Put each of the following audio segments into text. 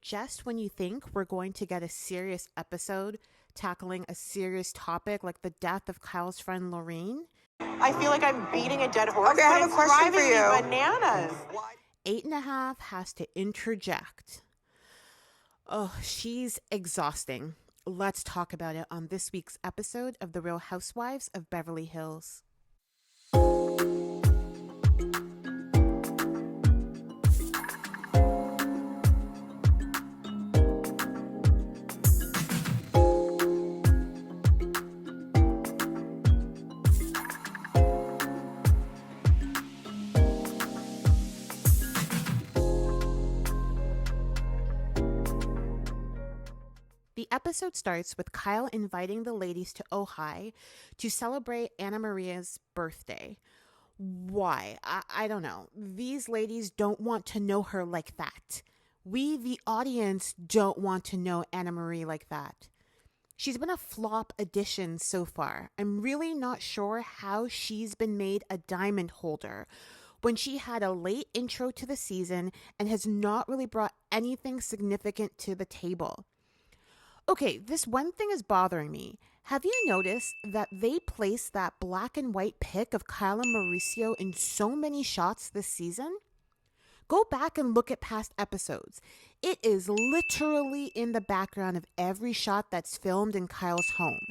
just when you think we're going to get a serious episode tackling a serious topic like the death of Kyle's friend Lorraine. I feel like I'm beating a dead horse. Okay, I have a question for you. Bananas. 8.5 has to interject. Oh, she's exhausting. Let's talk about it on this week's episode of The Real Housewives of Beverly Hills. The episode starts with Kyle inviting the ladies to Ojai to celebrate Annemarie's birthday. Why? I don't know. These ladies don't want to know her like that. We, the audience, don't want to know Annemarie like that. She's been a flop addition so far. I'm really not sure how she's been made a diamond holder when she had a late intro to the season and has not really brought anything significant to the table. Okay, this one thing is bothering me. Have you noticed that they placed that black and white pic of Kyle and Mauricio in so many shots this season? Go back and look at past episodes. It is literally in the background of every shot that's filmed in Kyle's home,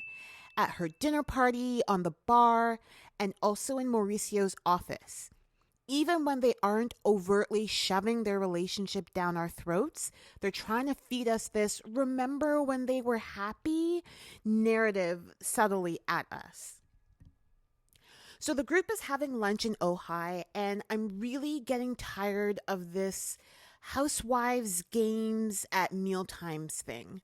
at her dinner party, on the bar, and also in Mauricio's office. Even when they aren't overtly shoving their relationship down our throats, they're trying to feed us this "remember when they were happy" narrative subtly at us. So the group is having lunch in Ojai, and I'm really getting tired of this Housewives games at mealtimes thing.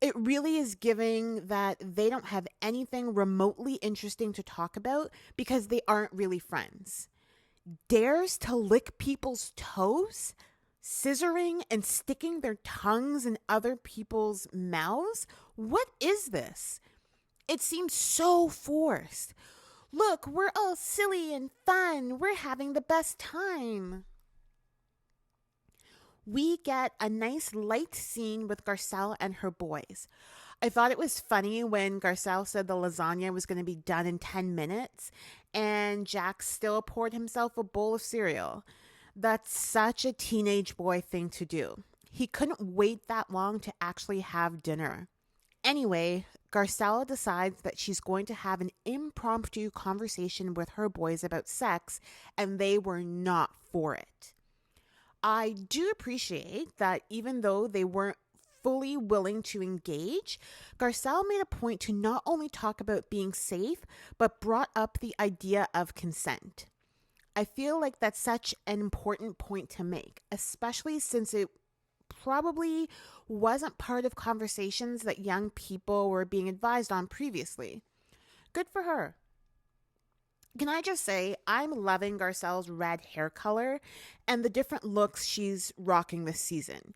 It really is giving that they don't have anything remotely interesting to talk about because they aren't really friends. Dares to lick people's toes, scissoring and sticking their tongues in other people's mouths? What is this? It seems so forced. Look, we're all silly and fun. We're having the best time. We get a nice light scene with Garcelle and her boys. I thought it was funny when Garcelle said the lasagna was going to be done in 10 minutes and Jack still poured himself a bowl of cereal. That's such a teenage boy thing to do. He couldn't wait that long to actually have dinner. Anyway, Garcelle decides that she's going to have an impromptu conversation with her boys about sex, and they were not for it. I do appreciate that even though they weren't fully willing to engage, Garcelle made a point to not only talk about being safe, but brought up the idea of consent. I feel like that's such an important point to make, especially since it probably wasn't part of conversations that young people were being advised on previously. Good for her. Can I just say, I'm loving Garcelle's red hair color and the different looks she's rocking this season.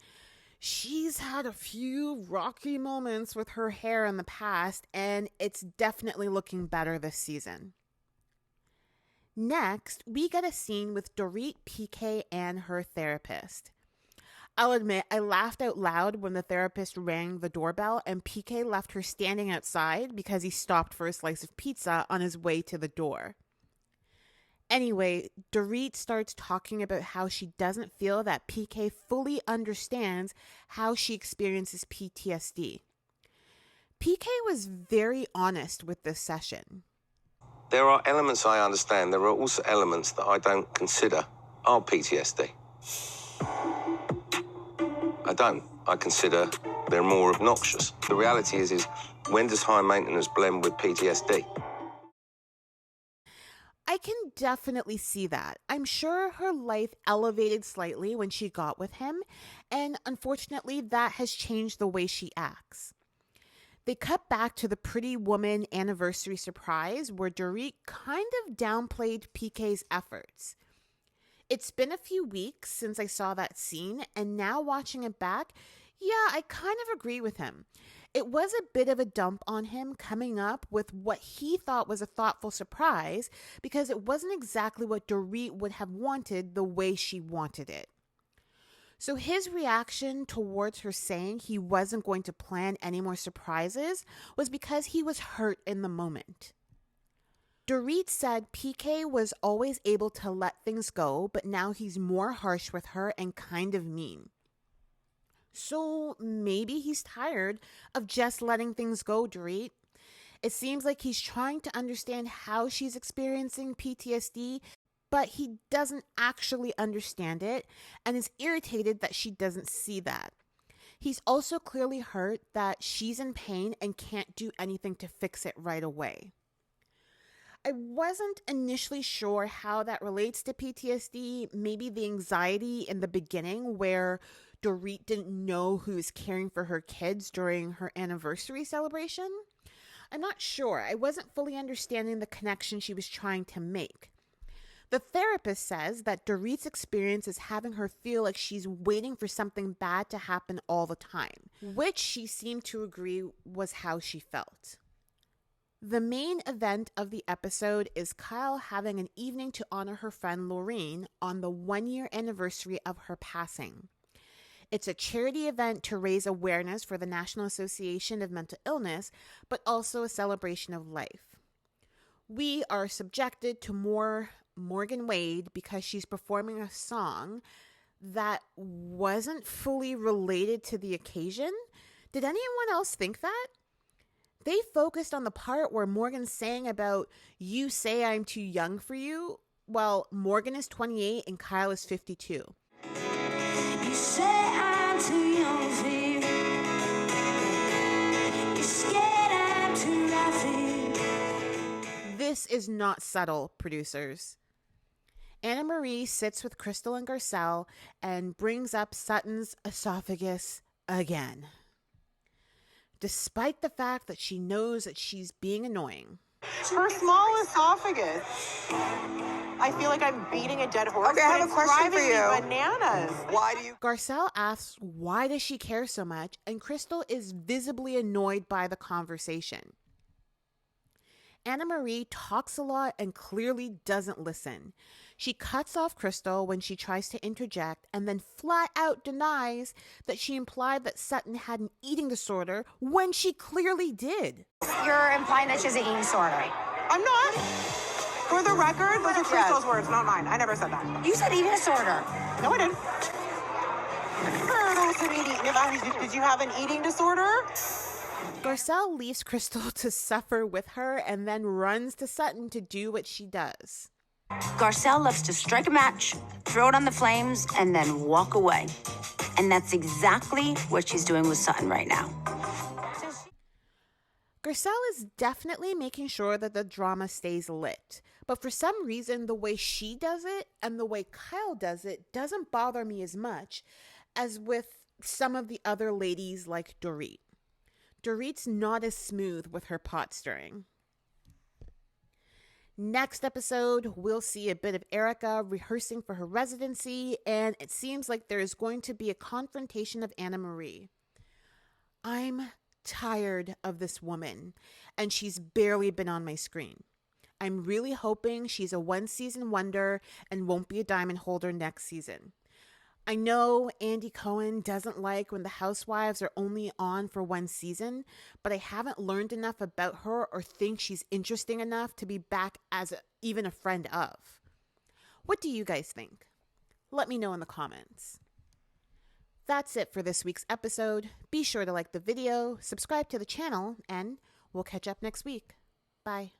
She's had a few rocky moments with her hair in the past, and it's definitely looking better this season. Next, we get a scene with Dorit, PK, and her therapist. I'll admit, I laughed out loud when the therapist rang the doorbell and PK left her standing outside because he stopped for a slice of pizza on his way to the door. Anyway, Dorit starts talking about how she doesn't feel that PK fully understands how she experiences PTSD. PK was very honest with this session. There are elements I understand. There are also elements that I don't consider are PTSD. I don't. I consider they're more obnoxious. The reality is when does high maintenance blend with PTSD? I can definitely see that. I'm sure her life elevated slightly when she got with him, and unfortunately that has changed the way she acts. They cut back to the Pretty Woman anniversary surprise where Dorit kind of downplayed PK's efforts. It's been a few weeks since I saw that scene, and now watching it back, yeah, I kind of agree with him. It was a bit of a dump on him coming up with what he thought was a thoughtful surprise because it wasn't exactly what Dorit would have wanted the way she wanted it. So his reaction towards her saying he wasn't going to plan any more surprises was because he was hurt in the moment. Dorit said PK was always able to let things go, but now he's more harsh with her and kind of mean. So maybe he's tired of just letting things go, Dorit. It seems like he's trying to understand how she's experiencing PTSD, but he doesn't actually understand it and is irritated that she doesn't see that. He's also clearly hurt that she's in pain and can't do anything to fix it right away. I wasn't initially sure how that relates to PTSD, maybe the anxiety in the beginning where Dorit didn't know who was caring for her kids during her anniversary celebration. I'm not sure. I wasn't fully understanding the connection she was trying to make. The therapist says that Dorit's experience is having her feel like she's waiting for something bad to happen all the time, which she seemed to agree was how she felt. The main event of the episode is Kyle having an evening to honor her friend Lorraine on the 1-year anniversary of her passing. It's a charity event to raise awareness for the National Association of Mental Illness, but also a celebration of life. We are subjected to more Morgan Wade because she's performing a song that wasn't fully related to the occasion. Did anyone else think that? They focused on the part where Morgan sang about, "You say I'm too young for you." Well, Morgan is 28 and Kyle is 52. You say I'm too young for you. You're scared I'm too loud for you. This is not subtle, producers. Annemarie sits with Crystal and Garcelle and brings up Sutton's esophagus again, despite the fact that she knows that she's being annoying. Her small esophagus. I feel like I'm beating a dead horse. Okay, I have but a question for it's driving me you. bananas. Why do you? Garcelle asks why does she care so much, and Crystal is visibly annoyed by the conversation. Annemarie talks a lot and clearly doesn't listen. She cuts off Crystal when she tries to interject and then flat out denies that she implied that Sutton had an eating disorder when she clearly did. You're implying that she has an eating disorder. I'm not. For the record, those are Crystal's words, not mine. I never said that. You said eating disorder. No, I didn't. Did you have an eating disorder? Garcelle leaves Crystal to suffer with her and then runs to Sutton to do what she does. Garcelle loves to strike a match, throw it on the flames, and then walk away. And that's exactly what she's doing with Sutton right now. Garcelle is definitely making sure that the drama stays lit, but for some reason the way she does it and the way Kyle does it doesn't bother me as much as with some of the other ladies like Dorit. Dorit's not as smooth with her pot stirring. Next episode, we'll see a bit of Erica rehearsing for her residency, and it seems like there is going to be a confrontation of Annemarie. I'm tired of this woman, and she's barely been on my screen. I'm really hoping she's a one-season wonder and won't be a diamond holder next season. I know Andy Cohen doesn't like when the Housewives are only on for one season, but I haven't learned enough about her or think she's interesting enough to be back as even a friend of. What do you guys think? Let me know in the comments. That's it for this week's episode. Be sure to like the video, subscribe to the channel, and we'll catch up next week. Bye.